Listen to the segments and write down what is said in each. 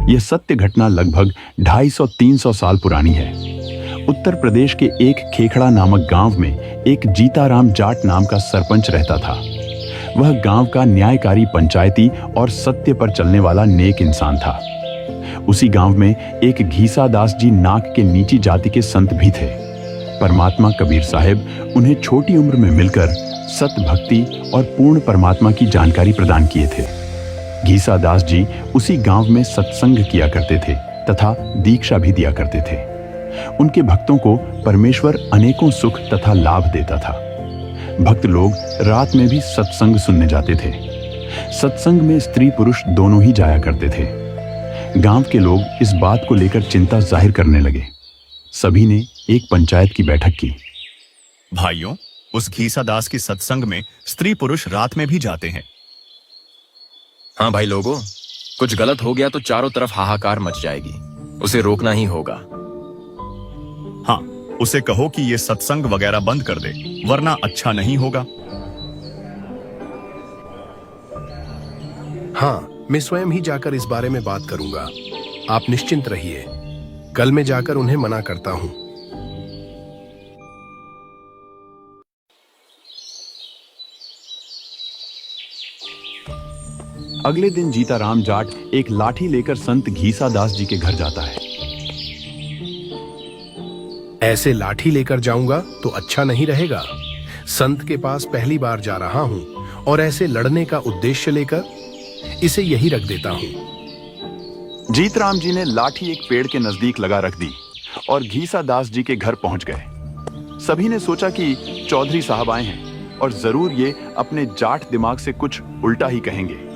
यह सत्य घटना लगभग 250-300 साल पुरानी है। उत्तर प्रदेश के एक खेखड़ा नामक गांव में एक जीताराम जाट नाम का सरपंच रहता था। वह गांव का न्यायकारी, पंचायती और सत्य पर चलने वाला नेक इंसान था। उसी गांव में एक घीसा दास जी नाक के नीची जाति के संत भी थे। परमात्मा कबीर साहिब उन्हें छोटी उम्र में मिलकर सत भक्ति और पूर्ण परमात्मा की जानकारी प्रदान किए थे। घीसा दास जी उसी गांव में सत्संग किया करते थे तथा दीक्षा भी दिया करते थे। उनके भक्तों को परमेश्वर अनेकों सुख तथा लाभ देता था। भक्त लोग रात में भी सत्संग सुनने जाते थे। सत्संग में स्त्री पुरुष दोनों ही जाया करते थे। गांव के लोग इस बात को लेकर चिंता जाहिर करने लगे। सभी ने एक पंचायत की बैठक की। भाइयों, उस घीसा दास की सत्संग में स्त्री पुरुष रात में भी जाते हैं। हाँ भाई लोगों, कुछ गलत हो गया तो चारों तरफ हाहाकार मच जाएगी। उसे रोकना ही होगा। हाँ, उसे कहो कि ये सत्संग वगैरह बंद कर दे, वरना अच्छा नहीं होगा। हाँ, मैं स्वयं ही जाकर इस बारे में बात करूंगा। आप निश्चिंत रहिए। कल मैं जाकर उन्हें मना करता हूं। अगले दिन जीताराम जाट एक लाठी लेकर संत घीसा दास जी के घर जाता है। ऐसे लाठी लेकर जाऊंगा तो अच्छा नहीं रहेगा। संत के पास पहली बार जा रहा हूं और ऐसे लड़ने का उद्देश्य लेकर इसे यही रख देता हूं। जीतराम जी ने लाठी एक पेड़ के नजदीक लगा रख दी और घीसा दास जी के घर पहुंच गए। सभी ने सोचा कि चौधरी साहब आए हैं और जरूर ये अपने जाट दिमाग से कुछ उल्टा ही कहेंगे।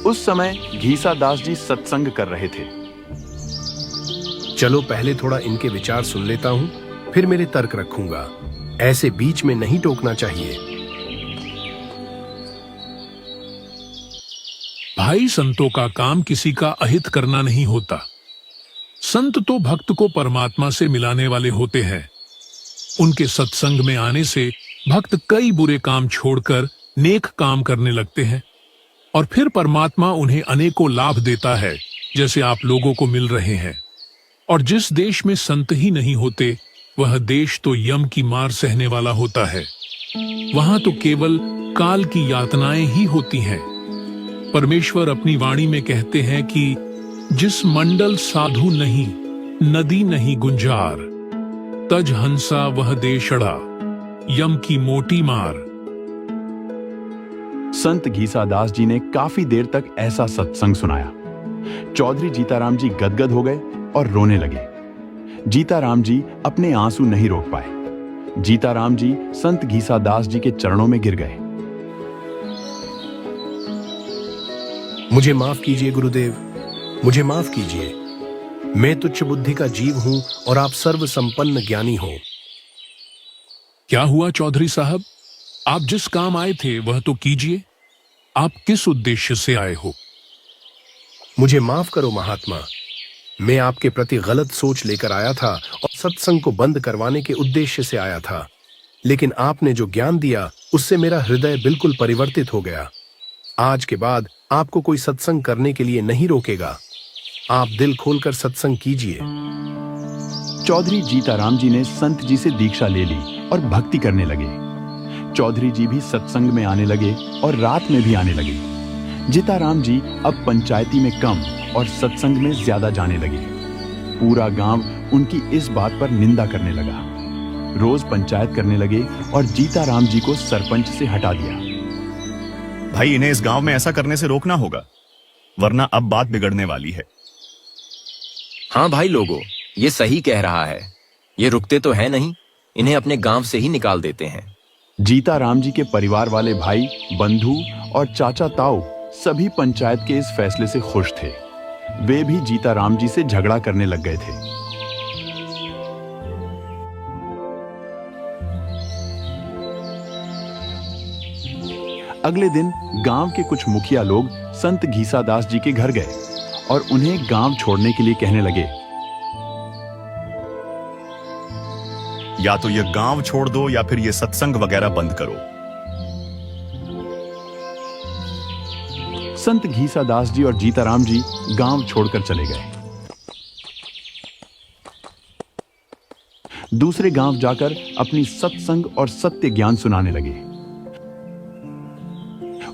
उस समय घीसा दास जी सत्संग कर रहे थे। चलो पहले थोड़ा इनके विचार सुन लेता हूं, फिर मेरे तर्क रखूंगा। ऐसे बीच में नहीं टोकना चाहिए। भाई, संतों का काम किसी का अहित करना नहीं होता। संत तो भक्त को परमात्मा से मिलाने वाले होते हैं। उनके सत्संग में आने से भक्त कई बुरे काम छोड़कर नेक काम करने लगते हैं और फिर परमात्मा उन्हें अनेकों लाभ देता है, जैसे आप लोगों को मिल रहे हैं। और जिस देश में संत ही नहीं होते, वह देश तो यम की मार सहने वाला होता है। वहां तो केवल काल की यातनाएं ही होती हैं। परमेश्वर अपनी वाणी में कहते हैं कि जिस मंडल साधु नहीं, नदी नहीं गुंजार, तज हंसा वह देशड़ा, यम की मोटी मार। संत घीसा दास जी ने काफी देर तक ऐसा सत्संग सुनाया। चौधरी जीताराम जी गदगद हो गए और रोने लगे। जीताराम जी अपने आंसू नहीं रोक पाए। जीताराम जी संत घीसा दास जी के चरणों में गिर गए। मुझे माफ कीजिए गुरुदेव, मुझे माफ कीजिए। मैं तुच्छ बुद्धि का जीव हूं और आप सर्व संपन्न ज्ञानी हो। क्या हुआ चौधरी साहब? आप जिस काम आए थे वह तो कीजिए। आप किस उद्देश्य से आए हो? मुझे माफ करो महात्मा। मैं आपके प्रति गलत सोच लेकर आया था और सत्संग को बंद करवाने के उद्देश्य से आया था। लेकिन आपने जो ज्ञान दिया उससे मेरा हृदय बिल्कुल परिवर्तित हो गया। आज के बाद आपको कोई सत्संग करने के लिए नहीं रोकेगा। आप दिल खोलकर सत्संग कीजिए। चौधरी जीताराम जी ने संत जी से दीक्षा ले ली और भक्ति करने लगे। चौधरी जी भी सत्संग में आने लगे और रात में भी आने लगे। जीताराम जी अब पंचायती में कम और सत्संग में ज्यादा जाने लगे। पूरा गांव उनकी इस बात पर निंदा करने लगा। रोज पंचायत करने लगे और जीताराम जी को सरपंच से हटा दिया। भाई, इन्हें इस गांव में ऐसा करने से रोकना होगा, वरना अब बात बिगड़ने वाली है। हाँ भाई लोगों, ये सही कह रहा है। ये रुकते तो है नहीं, इन्हें अपने गांव से ही निकाल देते हैं। जीताराम जी के परिवार वाले भाई, बंधु और चाचा ताऊ सभी पंचायत के इस फैसले से खुश थे। वे भी जीताराम जी से झगड़ा करने लग गए थे। अगले दिन गांव के कुछ मुखिया लोग संत घीसा दास जी के घर गए और उन्हें गांव छोड़ने के लिए कहने लगे। या तो ये गांव छोड़ दो या फिर ये सत्संग वगैरह बंद करो। संत घीसादास जी और जीताराम जी गांव छोड़कर चले गए। दूसरे गांव जाकर अपनी सत्संग और सत्य ज्ञान सुनाने लगे।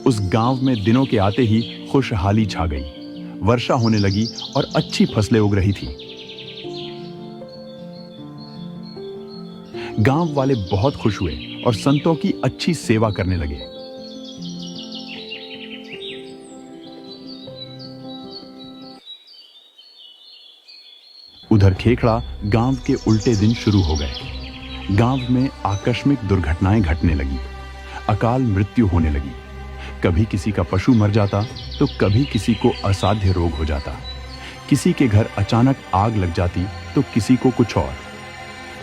उस गांव में दिनों के आते ही खुशहाली छा गई। वर्षा होने लगी और अच्छी फसलें उग रही थी। गांव वाले बहुत खुश हुए और संतों की अच्छी सेवा करने लगे। उधर खेखड़ा गांव के उल्टे दिन शुरू हो गए। गांव में आकस्मिक दुर्घटनाएं घटने लगी। अकाल मृत्यु होने लगी। कभी किसी का पशु मर जाता तो कभी किसी को असाध्य रोग हो जाता। किसी के घर अचानक आग लग जाती तो किसी को कुछ और।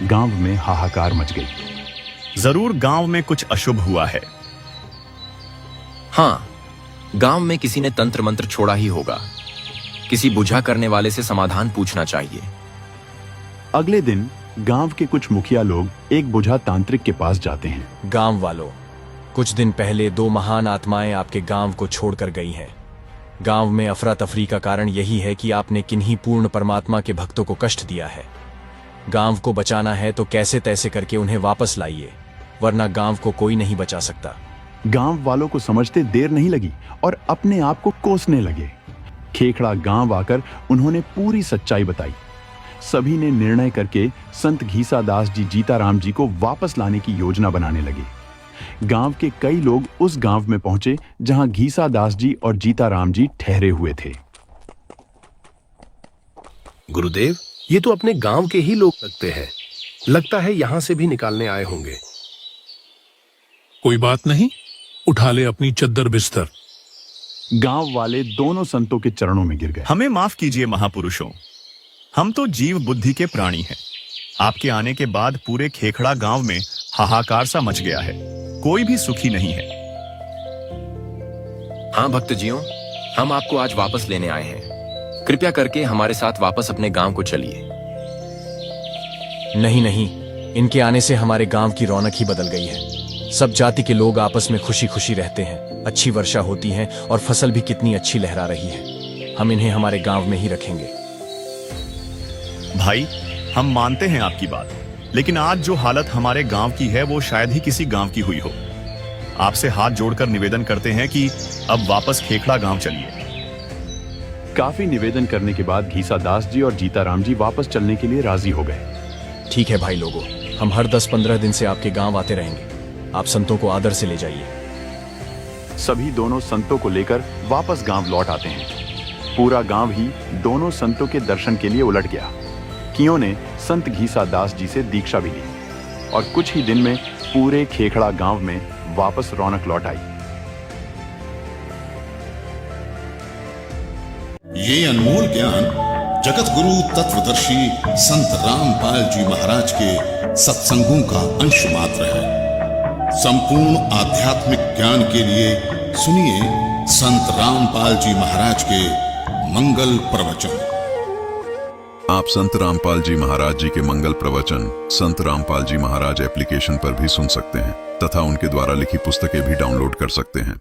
गांव में हाहाकार मच गई। जरूर गांव में कुछ अशुभ हुआ है। हाँ, गांव में किसी ने तंत्र मंत्र छोड़ा ही होगा। किसी बुझा करने वाले से समाधान पूछना चाहिए। अगले दिन गांव के कुछ मुखिया लोग एक बुझा तांत्रिक के पास जाते हैं। गांव वालों, कुछ दिन पहले 2 महान आत्माएं आपके गांव को छोड़कर गई हैं। गांव में अफरा तफरी का कारण यही है कि आपने किन्हीं पूर्ण परमात्मा के भक्तों को कष्ट दिया है। गांव को बचाना है तो कैसे तैसे करके उन्हें वापस लाइए, वरना गांव को कोई नहीं बचा सकता। गांव वालों को समझते देर नहीं लगी और अपने आप को कोसने लगे। खेखड़ा गांव आकर उन्होंने पूरी सच्चाई बताई। सभी ने निर्णय करके संत घीसादास जी जीताराम जी को वापस लाने की योजना बनाने लगे। गांव के कई लोग उस गांव में पहुंचे जहां घीसादास जी और जीताराम जी ठहरे हुए थे। गुरुदेव, ये तो अपने गांव के ही लोग लगते हैं। लगता है यहां से भी निकालने आए होंगे। कोई बात नहीं, उठा ले अपनी चद्दर बिस्तर। गांव वाले दोनों संतों के चरणों में गिर गए। हमें माफ कीजिए महापुरुषों, हम तो जीव बुद्धि के प्राणी हैं। आपके आने के बाद पूरे खेखड़ा गांव में हाहाकार सा मच गया है। कोई भी सुखी नहीं है। हाँ भक्त जियों, हम आपको आज वापस लेने आए हैं। कृपया करके हमारे साथ वापस अपने गांव को चलिए। नहीं नहीं, इनके आने से हमारे गांव की रौनक ही बदल गई है। सब जाति के लोग आपस में खुशी खुशी रहते हैं। अच्छी वर्षा होती है और फसल भी कितनी अच्छी लहरा रही है। हम इन्हें हमारे गांव में ही रखेंगे। भाई, हम मानते हैं आपकी बात, लेकिन आज जो हालत हमारे गांव की है वो शायद ही किसी गांव की हुई हो। आपसे हाथ जोड़कर निवेदन करते हैं कि अब वापस खेखड़ा गांव चलिए। काफी निवेदन करने के बाद घीसादास जी और जीताराम जी वापस चलने के लिए राजी हो गए। ठीक है भाई लोगों, हम हर 10-15 दिन से आपके गांव आते रहेंगे। आप संतों को आदर से ले जाइए। सभी दोनों संतों को लेकर वापस गांव लौट आते हैं। पूरा गांव ही दोनों संतों के दर्शन के लिए उलट गया। कियों ने संत घीसादास जी से दीक्षा भी ली और कुछ ही दिन में पूरे खेखड़ा गांव में वापस रौनक लौट आई। ये अनमोल ज्ञान जगत गुरु तत्वदर्शी संत रामपाल जी महाराज के सत्संगों का अंश मात्र है। संपूर्ण आध्यात्मिक ज्ञान के लिए सुनिए संत रामपाल जी महाराज के मंगल प्रवचन। आप संत रामपाल जी महाराज जी के मंगल प्रवचन संत रामपाल जी महाराज एप्लीकेशन पर भी सुन सकते हैं तथा उनके द्वारा लिखी पुस्तकें भी डाउनलोड कर सकते हैं।